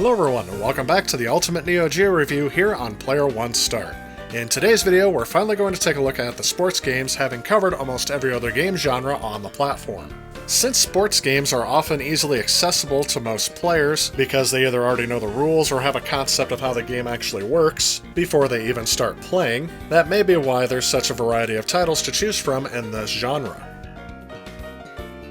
Hello everyone, and welcome back to the Ultimate Neo Geo review here on Player One Start. In today's video, we're finally going to take a look at the sports games, having covered almost every other game genre on the platform. Since sports games are often easily accessible to most players, because they either already know the rules or have a concept of how the game actually works before they even start playing, that may be why there's such a variety of titles to choose from in this genre.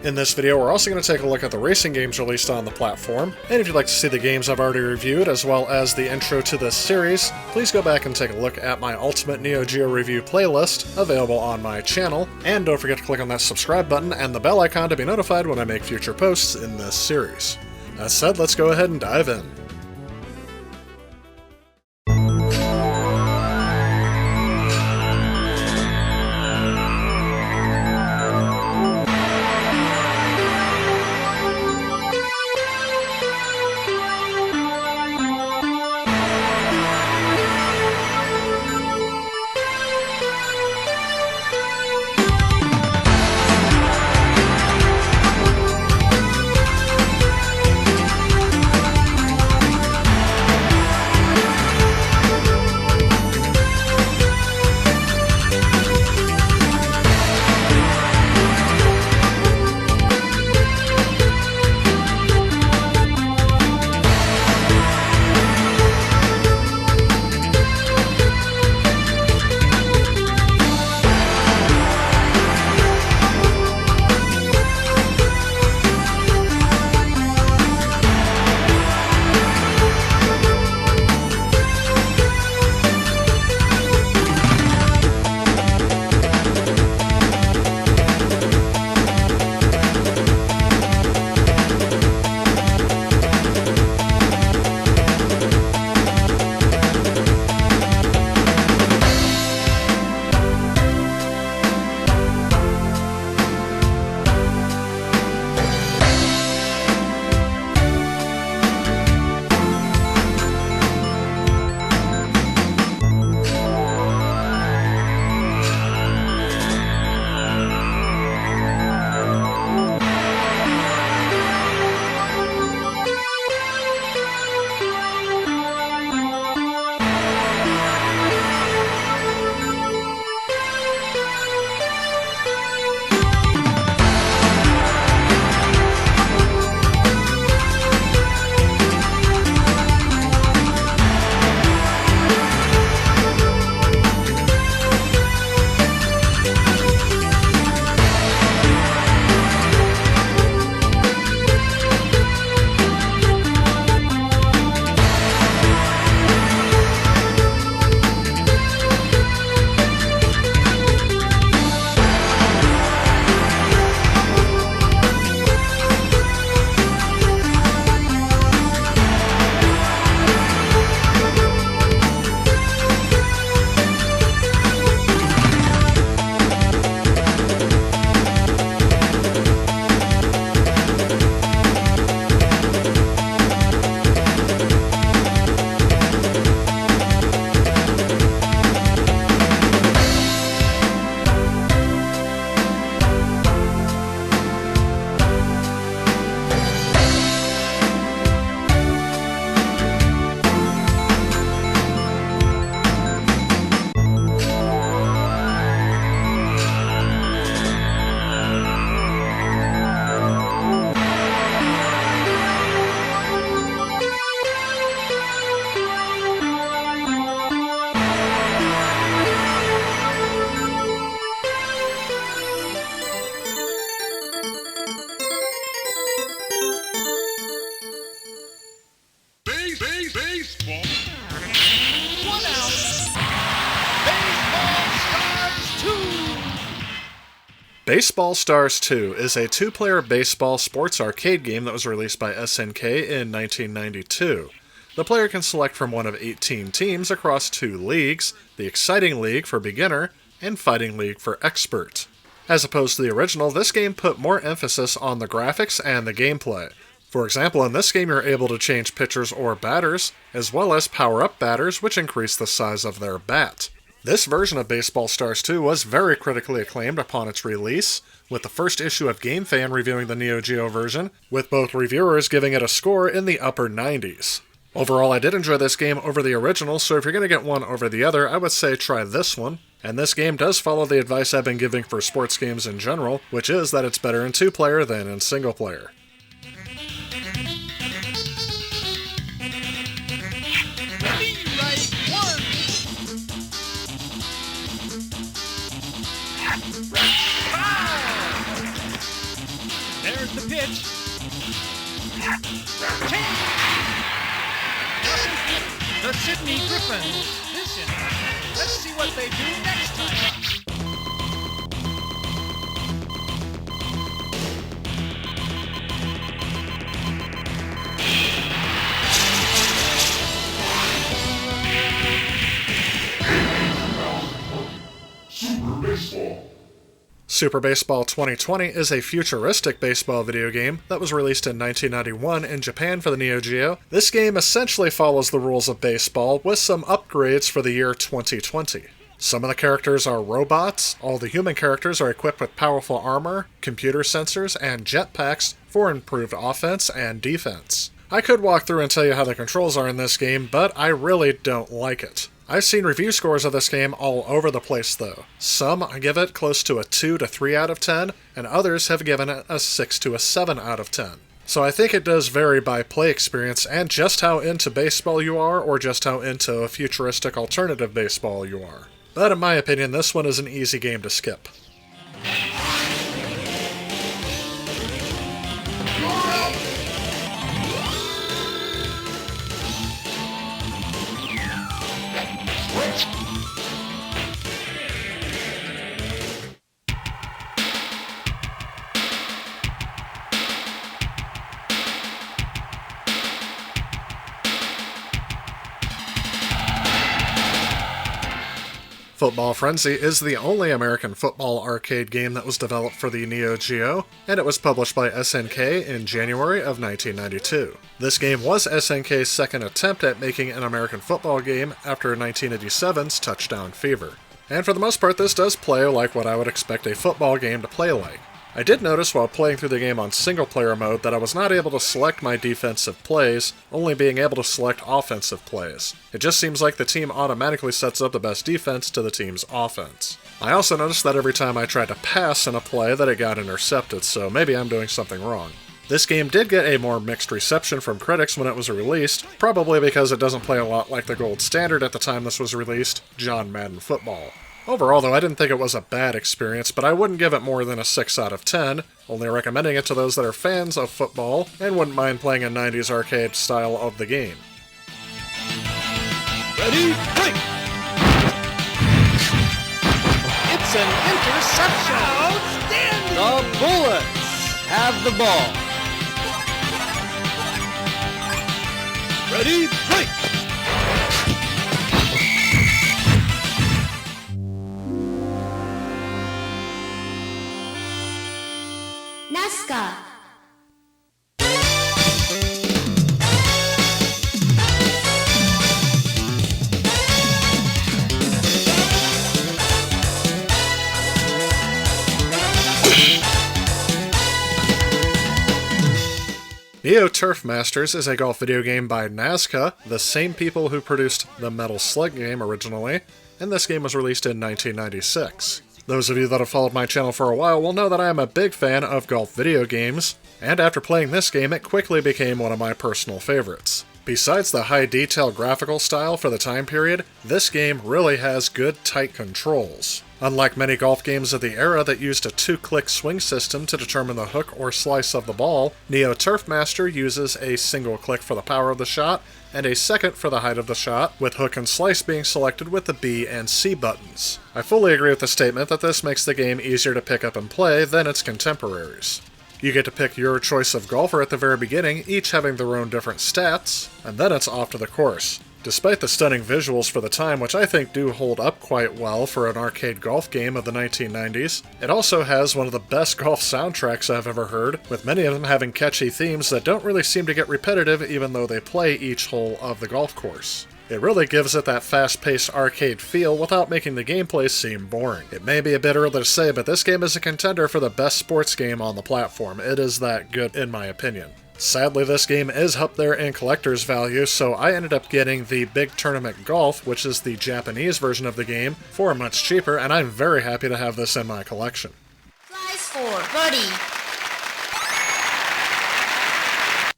In this video, we're also going to take a look at the racing games released on the platform, and if you'd like to see the games I've already reviewed, as well as the intro to this series, please go back and take a look at my Ultimate Neo Geo Review playlist, available on my channel, and don't forget to click on that subscribe button and the bell icon to be notified when I make future posts in this series. That said, let's go ahead and dive in. Baseball. 1 out. Baseball Stars 2. Baseball Stars 2 is a two-player baseball sports arcade game that was released by SNK in 1992. The player can select from one of 18 teams across 2 leagues, the Exciting League for Beginner and Fighting League for Expert. As opposed to the original, this game put more emphasis on the graphics and the gameplay. For example, in this game you're able to change pitchers or batters, as well as power up batters, which increase the size of their bat. This version of Baseball Stars 2 was very critically acclaimed upon its release, with the first issue of GameFan reviewing the Neo Geo version, with both reviewers giving it a score in the upper 90s. Overall, I did enjoy this game over the original, so if you're going to get one over the other, I would say try this one. And this game does follow the advice I've been giving for sports games in general, which is that it's better in 2-player than in single-player. There's the pitch. The Sydney Griffins. Let's see what they do next time. Super Baseball 2020 is a futuristic baseball video game that was released in 1991 in Japan for the Neo Geo. This game essentially follows the rules of baseball with some upgrades for the year 2020. Some of the characters are robots, all the human characters are equipped with powerful armor, computer sensors, and jetpacks for improved offense and defense. I could walk through and tell you how the controls are in this game, but I really don't like it. I've seen review scores of this game all over the place though. Some give it close to a 2 to 3 out of 10, and others have given it a 6 to a 7 out of 10. So I think it does vary by play experience and just how into baseball you are, or just how into a futuristic alternative baseball you are. But in my opinion, this one is an easy game to skip. Football Frenzy is the only American football arcade game that was developed for the Neo Geo, and it was published by SNK in January of 1992. This game was SNK's second attempt at making an American football game after 1987's Touchdown Fever. And for the most part, this does play like what I would expect a football game to play like. I did notice while playing through the game on single-player mode that I was not able to select my defensive plays, only being able to select offensive plays. It just seems like the team automatically sets up the best defense to the team's offense. I also noticed that every time I tried to pass in a play that it got intercepted, so maybe I'm doing something wrong. This game did get a more mixed reception from critics when it was released, probably because it doesn't play a lot like the gold standard at the time this was released, John Madden Football. Overall, though, I didn't think it was a bad experience, but I wouldn't give it more than a 6 out of 10, only recommending it to those that are fans of football and wouldn't mind playing a 90s arcade style of the game. Ready, break! It's an interception! Outstanding! The Bullets have the ball. Ready, break! NASCAR. Neo Turf Masters is a golf video game by NASCAR, the same people who produced the Metal Slug game originally, and this game was released in 1996. Those of you that have followed my channel for a while will know that I am a big fan of golf video games, and after playing this game it quickly became one of my personal favorites. Besides the high detail graphical style for the time period, this game really has good tight controls. Unlike many golf games of the era that used a 2-click swing system to determine the hook or slice of the ball, Neo Turf Master uses a single click for the power of the shot and a second for the height of the shot, with hook and slice being selected with the B and C buttons. I fully agree with the statement that this makes the game easier to pick up and play than its contemporaries. You get to pick your choice of golfer at the very beginning, each having their own different stats, and then it's off to the course. Despite the stunning visuals for the time, which I think do hold up quite well for an arcade golf game of the 1990s, it also has one of the best golf soundtracks I've ever heard, with many of them having catchy themes that don't really seem to get repetitive even though they play each hole of the golf course. It really gives it that fast-paced arcade feel without making the gameplay seem boring. It may be a bit early to say, but this game is a contender for the best sports game on the platform. It is that good in my opinion. Sadly, this game is up there in collector's value, so I ended up getting the Big Tournament Golf, which is the Japanese version of the game, for much cheaper, and I'm very happy to have this in my collection. Flies for birdie.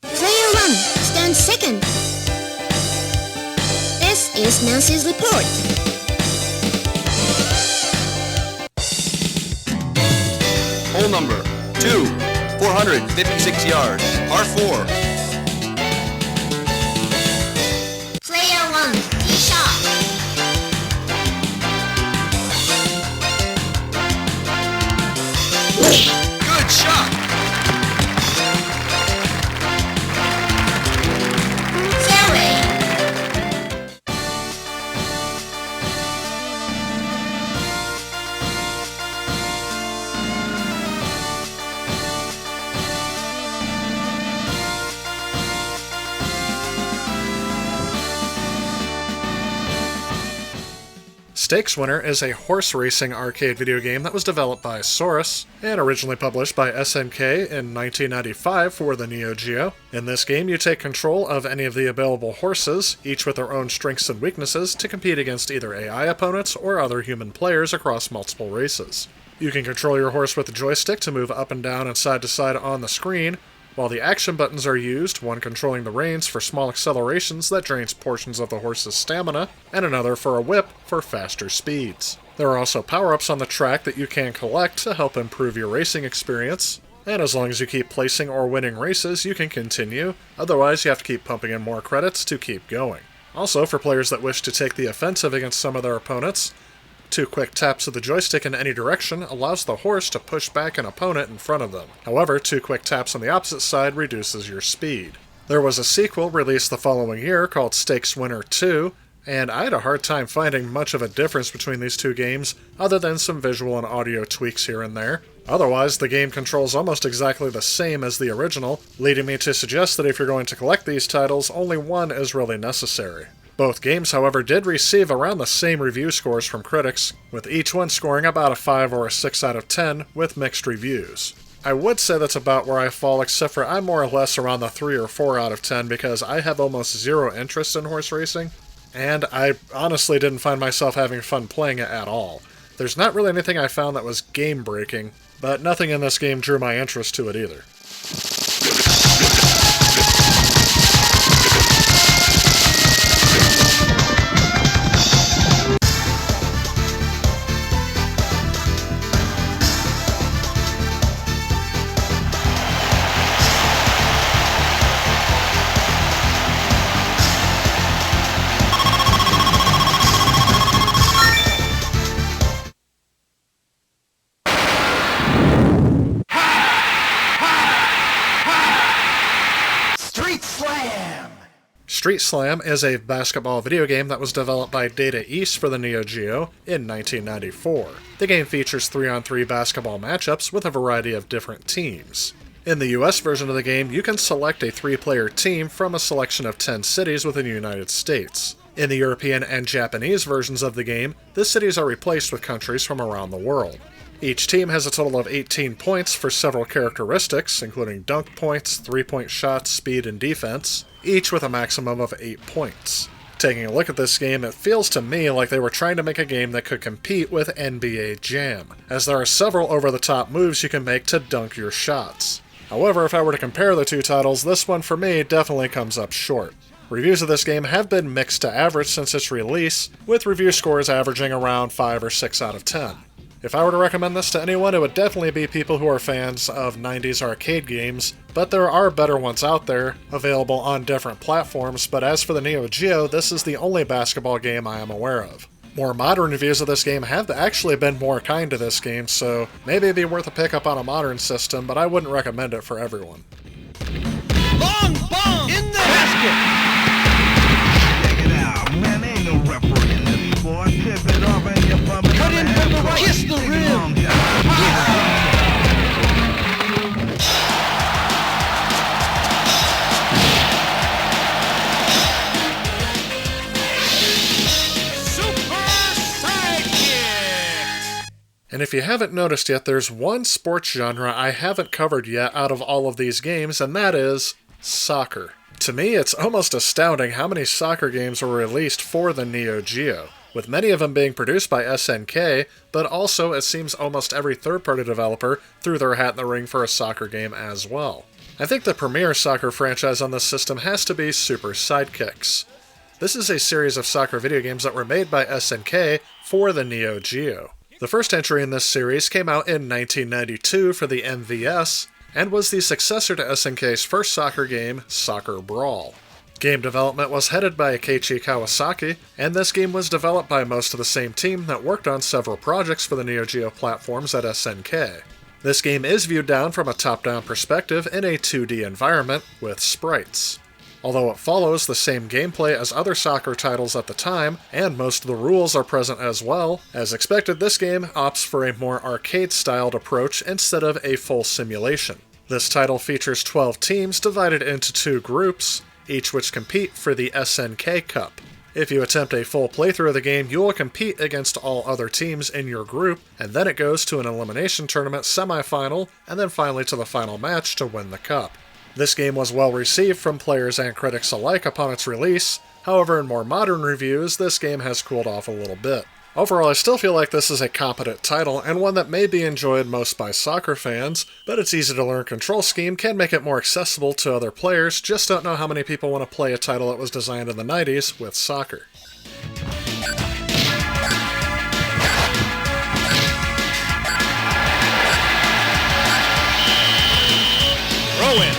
Player 1 stands second. This is Nancy's report. Hole number 2, 456 yards, par 4. Player 1 tee shot. Good shot. Fairway. Stakes Winner is a horse racing arcade video game that was developed by Saurus and originally published by SNK in 1995 for the Neo Geo. In this game, you take control of any of the available horses, each with their own strengths and weaknesses, to compete against either AI opponents or other human players across multiple races. You can control your horse with the joystick to move up and down and side to side on the screen, while the action buttons are used, one controlling the reins for small accelerations that drains portions of the horse's stamina, and another for a whip for faster speeds. There are also power-ups on the track that you can collect to help improve your racing experience, and as long as you keep placing or winning races, you can continue, otherwise you have to keep pumping in more credits to keep going. Also, for players that wish to take the offensive against some of their opponents, 2 quick taps of the joystick in any direction allows the horse to push back an opponent in front of them. However, 2 quick taps on the opposite side reduces your speed. There was a sequel released the following year called Stakes Winner 2, and I had a hard time finding much of a difference between these two games, other than some visual and audio tweaks here and there. Otherwise, the game controls almost exactly the same as the original, leading me to suggest that if you're going to collect these titles, only one is really necessary. Both games, however, did receive around the same review scores from critics, with each one scoring about a 5 or a 6 out of 10, with mixed reviews. I would say that's about where I fall, except for I'm more or less around the 3 or 4 out of 10 because I have almost zero interest in horse racing, and I honestly didn't find myself having fun playing it at all. There's not really anything I found that was game-breaking, but nothing in this game drew my interest to it either. Street Slam is a basketball video game that was developed by Data East for the Neo Geo in 1994. The game features 3-on-3 basketball matchups with a variety of different teams. In the US version of the game, you can select a 3-player team from a selection of 10 cities within the United States. In the European and Japanese versions of the game, the cities are replaced with countries from around the world. Each team has a total of 18 points for several characteristics, including dunk points, 3-point shots, speed, and defense, each with a maximum of 8 points. Taking a look at this game, it feels to me like they were trying to make a game that could compete with NBA Jam, as there are several over-the-top moves you can make to dunk your shots. However, if I were to compare the two titles, this one for me definitely comes up short. Reviews of this game have been mixed to average since its release, with review scores averaging around 5 or 6 out of 10. If I were to recommend this to anyone, it would definitely be people who are fans of 90s arcade games, but there are better ones out there, available on different platforms, but as for the Neo Geo, this is the only basketball game I am aware of. More modern reviews of this game have actually been more kind to this game, so maybe it'd be worth a pickup on a modern system, but I wouldn't recommend it for everyone. Long bomb in the basket. Check it out, man, ain't no referee in this boy. Tip it off and you bump it. Cut in from the right. Kiss the rim. Super Sidekicks. And if you haven't noticed yet, there's one sports genre I haven't covered yet out of all of these games, and that is Soccer. To me, it's almost astounding how many soccer games were released for the Neo Geo, with many of them being produced by SNK, but also it seems almost every third-party developer threw their hat in the ring for a soccer game as well. I think the premier soccer franchise on this system has to be Super Sidekicks. This is a series of soccer video games that were made by SNK for the Neo Geo. The first entry in this series came out in 1992 for the MVS, and was the successor to SNK's first soccer game, Soccer Brawl. Game development was headed by Akechi Kawasaki, and this game was developed by most of the same team that worked on several projects for the Neo Geo platforms at SNK. This game is viewed down from a top-down perspective in a 2D environment with sprites. Although it follows the same gameplay as other soccer titles at the time, and most of the rules are present as well, as expected this game opts for a more arcade-styled approach instead of a full simulation. This title features 12 teams divided into 2 groups, each which compete for the SNK Cup. If you attempt a full playthrough of the game, you will compete against all other teams in your group, and then it goes to an elimination tournament semi-final, and then finally to the final match to win the cup. This game was well received from players and critics alike upon its release, however in more modern reviews, this game has cooled off a little bit. Overall, I still feel like this is a competent title, and one that may be enjoyed most by soccer fans, but its easy-to-learn control scheme can make it more accessible to other players. Just don't know how many people want to play a title that was designed in the 90s with soccer. Throw-in.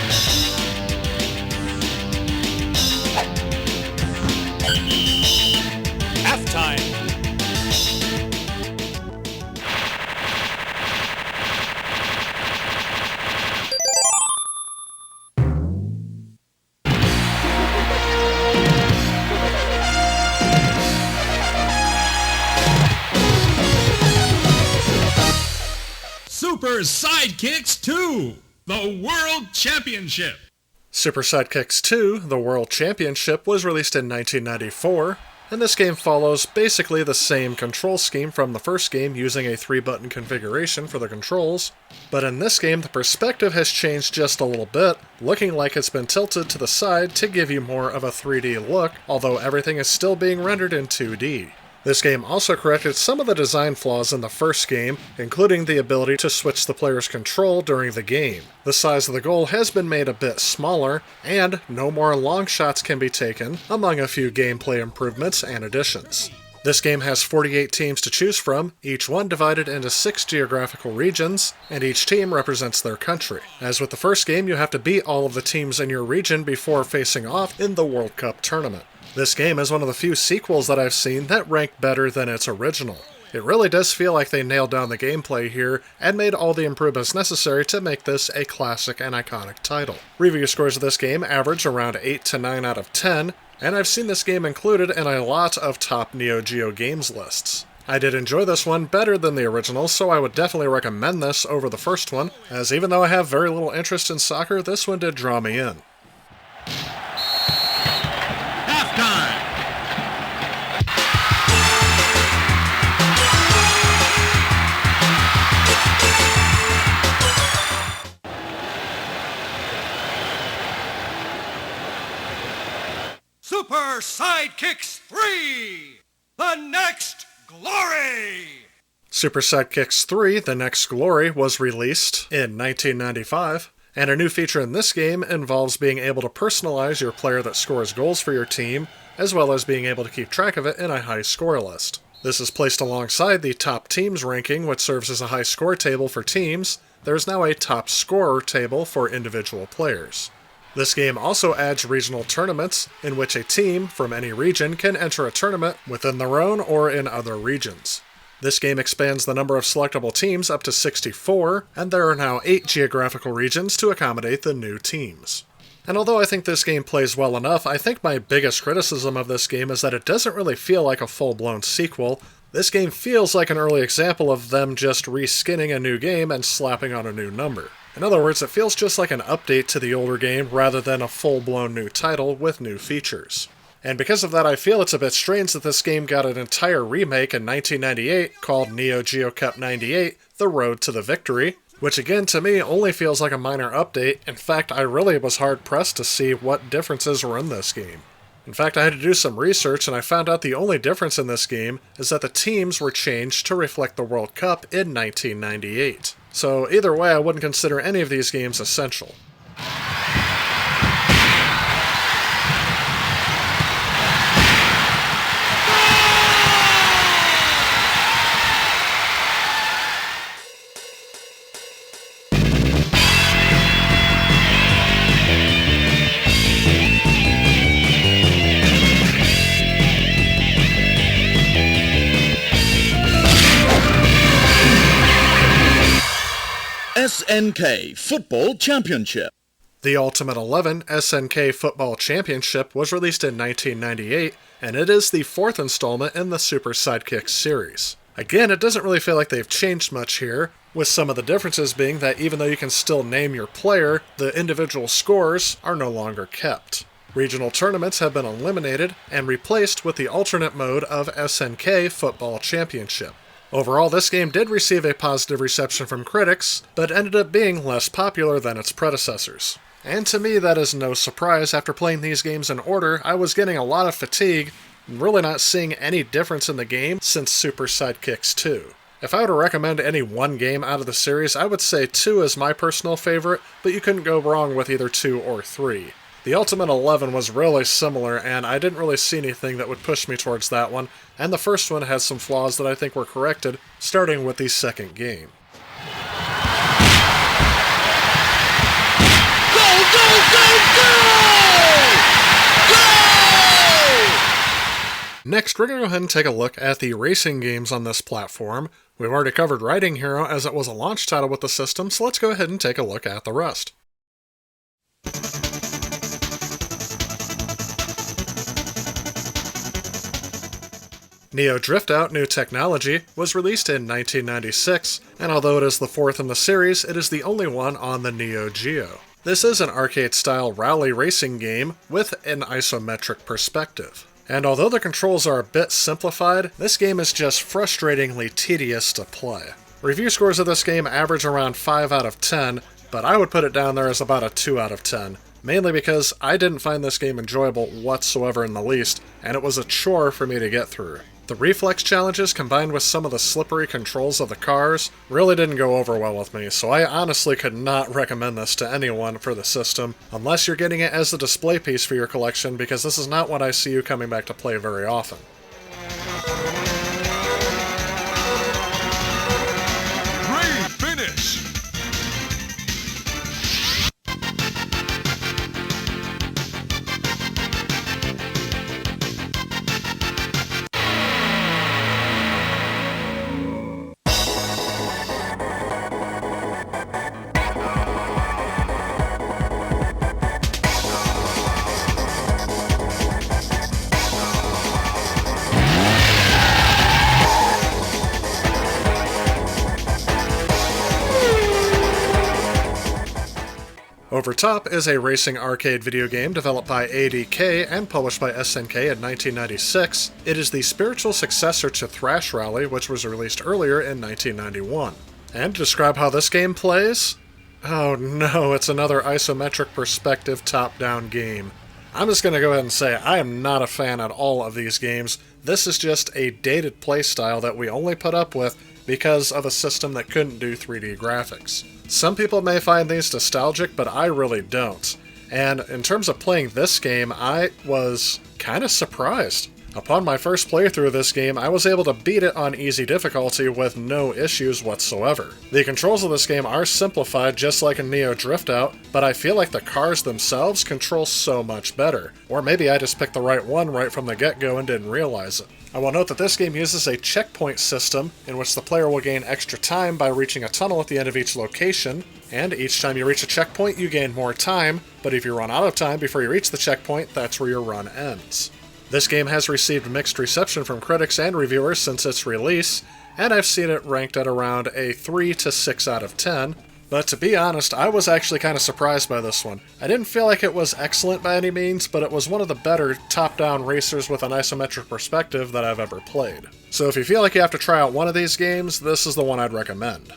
Halftime. Super Sidekicks 2, the World Championship. Super Sidekicks 2, the World Championship, was released in 1994, and this game follows basically the same control scheme from the first game using a 3-button configuration for the controls, but in this game the perspective has changed just a little bit, looking like it's been tilted to the side to give you more of a 3D look, although everything is still being rendered in 2D. This game also corrected some of the design flaws in the first game, including the ability to switch the player's control during the game. The size of the goal has been made a bit smaller, and no more long shots can be taken, among a few gameplay improvements and additions. This game has 48 teams to choose from, each one divided into 6 geographical regions, and each team represents their country. As with the first game, you have to beat all of the teams in your region before facing off in the World Cup tournament. This game is one of the few sequels that I've seen that rank better than its original. It really does feel like they nailed down the gameplay here and made all the improvements necessary to make this a classic and iconic title. Review scores of this game average around 8 to 9 out of 10, and I've seen this game included in a lot of top Neo Geo games lists. I did enjoy this one better than the original, so I would definitely recommend this over the first one, as even though I have very little interest in soccer, this one did draw me in. Halftime. Super Sidekicks 3, the next glory! Super Sidekicks 3, The Next Glory, was released in 1995, and a new feature in this game involves being able to personalize your player that scores goals for your team, as well as being able to keep track of it in a high score list. This is placed alongside the top teams ranking, which serves as a high score table for teams. There is now a top scorer table for individual players. This game also adds regional tournaments, in which a team from any region can enter a tournament within their own or in other regions. This game expands the number of selectable teams up to 64, and there are now 8 geographical regions to accommodate the new teams. And although I think this game plays well enough, I think my biggest criticism of this game is that it doesn't really feel like a full-blown sequel. This game feels like an early example of them just reskinning a new game and slapping on a new number. In other words, it feels just like an update to the older game rather than a full-blown new title with new features. And because of that, I feel it's a bit strange that this game got an entire remake in 1998 called Neo Geo Cup 98, The Road to the Victory, which again to me only feels like a minor update. In fact, I really was hard pressed to see what differences were in this game. In fact, I had to do some research and I found out the only difference in this game is that the teams were changed to reflect the World Cup in 1998. So either way, I wouldn't consider any of these games essential. SNK Football Championship. The Ultimate 11 SNK Football Championship was released in 1998, and it is the fourth installment in the Super Sidekicks series. Again, it doesn't really feel like they've changed much here, with some of the differences being that even though you can still name your player, the individual scores are no longer kept. Regional tournaments have been eliminated and replaced with the alternate mode of SNK Football Championship. Overall, this game did receive a positive reception from critics, but ended up being less popular than its predecessors. And to me, that is no surprise. After playing these games in order, I was getting a lot of fatigue, and really not seeing any difference in the game since Super Sidekicks 2. If I were to recommend any one game out of the series, I would say 2 is my personal favorite, but you couldn't go wrong with either 2 or 3. The Ultimate 11 was really similar, and I didn't really see anything that would push me towards that one, and the first one has some flaws that I think were corrected, starting with the second game. Next, we're going to go ahead and take a look at the racing games on this platform. We've already covered Riding Hero as it was a launch title with the system, so let's go ahead and take a look at the rest. Neo Drift Out New Technology was released in 1996, and although it is the fourth in the series, it is the only one on the Neo Geo. This is an arcade-style rally racing game with an isometric perspective. And although the controls are a bit simplified, this game is just frustratingly tedious to play. Review scores of this game average around 5 out of 10, but I would put it down there as about a 2 out of 10. Mainly because I didn't find this game enjoyable whatsoever in the least, and it was a chore for me to get through. The reflex challenges combined with some of the slippery controls of the cars really didn't go over well with me, so I honestly could not recommend this to anyone for the system, unless you're getting it as a display piece for your collection, because this is not what I see you coming back to play very often. Great finish! Overtop is a racing arcade video game developed by ADK and published by SNK in 1996. It is the spiritual successor to Thrash Rally, which was released earlier in 1991. And to describe how this game plays? Oh no, it's another isometric perspective top-down game. I'm just going to go ahead and say I am not a fan at all of these games. This is just a dated playstyle that we only put up with because of a system that couldn't do 3D graphics. Some people may find these nostalgic, but I really don't. And in terms of playing this game, I was kind of surprised. Upon my first playthrough of this game, I was able to beat it on easy difficulty with no issues whatsoever. The controls of this game are simplified just like in Neo Drift Out, but I feel like the cars themselves control so much better. Or maybe I just picked the right one right from the get-go and didn't realize it. I will note that this game uses a checkpoint system in which the player will gain extra time by reaching a tunnel at the end of each location, and each time you reach a checkpoint you gain more time, but if you run out of time before you reach the checkpoint, that's where your run ends. This game has received mixed reception from critics and reviewers since its release, and I've seen it ranked at around a 3 to 6 out of 10, but to be honest, I was actually kind of surprised by this one. I didn't feel like it was excellent by any means, but it was one of the better top-down racers with an isometric perspective that I've ever played. So if you feel like you have to try out one of these games, this is the one I'd recommend.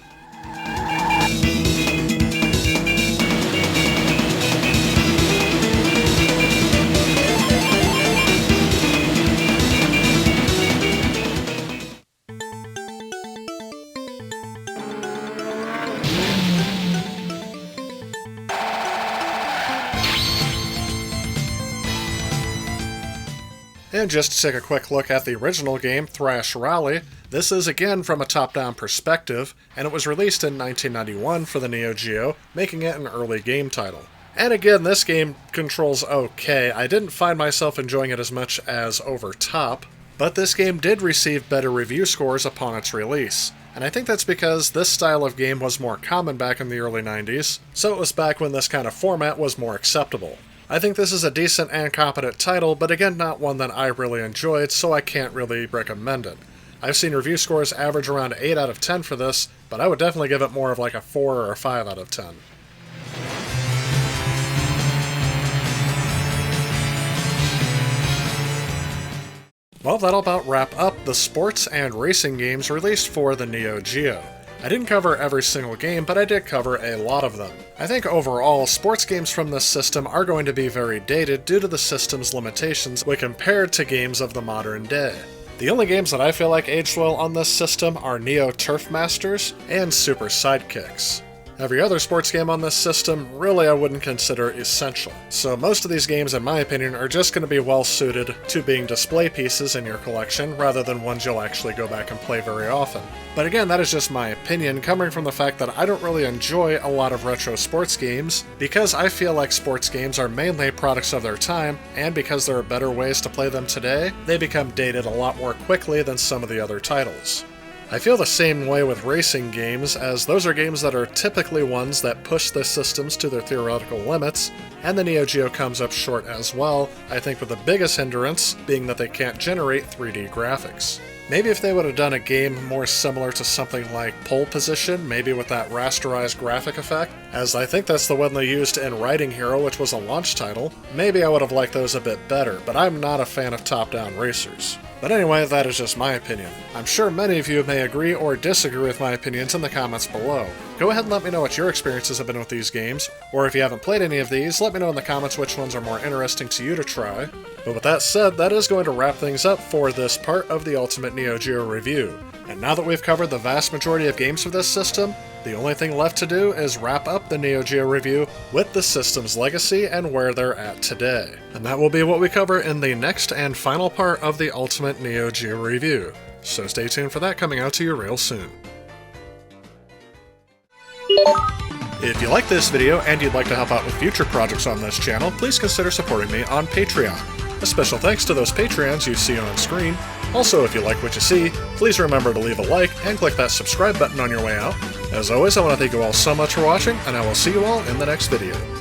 And just to take a quick look at the original game, Thrash Rally, this is again from a top-down perspective, and it was released in 1991 for the Neo Geo, making it an early game title. And again, this game controls okay. I didn't find myself enjoying it as much as Over Top, but this game did receive better review scores upon its release. And I think that's because this style of game was more common back in the early 90s, so it was back when this kind of format was more acceptable. I think this is a decent and competent title, but again, not one that I really enjoyed, so I can't really recommend it. I've seen review scores average around 8 out of 10 for this, but I would definitely give it more of like a 4 or a 5 out of 10. Well, that'll about wrap up the sports and racing games released for the Neo Geo. I didn't cover every single game, but I did cover a lot of them. I think overall, sports games from this system are going to be very dated due to the system's limitations when compared to games of the modern day. The only games that I feel like aged well on this system are Neo Turf Masters and Super Sidekicks. Every other sports game on this system, really I wouldn't consider essential. So most of these games, in my opinion, are just going to be well suited to being display pieces in your collection, rather than ones you'll actually go back and play very often. But again, that is just my opinion, coming from the fact that I don't really enjoy a lot of retro sports games, because I feel like sports games are mainly products of their time, and because there are better ways to play them today, they become dated a lot more quickly than some of the other titles. I feel the same way with racing games, as those are games that are typically ones that push the systems to their theoretical limits, and the Neo Geo comes up short as well, I think with the biggest hindrance being that they can't generate 3D graphics. Maybe if they would have done a game more similar to something like Pole Position, maybe with that rasterized graphic effect, as I think that's the one they used in Riding Hero, which was a launch title, maybe I would have liked those a bit better, but I'm not a fan of top-down racers. But anyway, that is just my opinion. I'm sure many of you may agree or disagree with my opinions in the comments below. Go ahead and let me know what your experiences have been with these games, or if you haven't played any of these, let me know in the comments which ones are more interesting to you to try. But with that said, that is going to wrap things up for this part of the Ultimate Neo Geo review. And now that we've covered the vast majority of games for this system, the only thing left to do is wrap up the Neo Geo review with the system's legacy and where they're at today. And that will be what we cover in the next and final part of the Ultimate Neo Geo review. So stay tuned for that coming out to you real soon. If you like this video and you'd like to help out with future projects on this channel, please consider supporting me on Patreon. A special thanks to those Patreons you see on screen. Also, if you like what you see, please remember to leave a like and click that subscribe button on your way out. As always, I want to thank you all so much for watching, and I will see you all in the next video.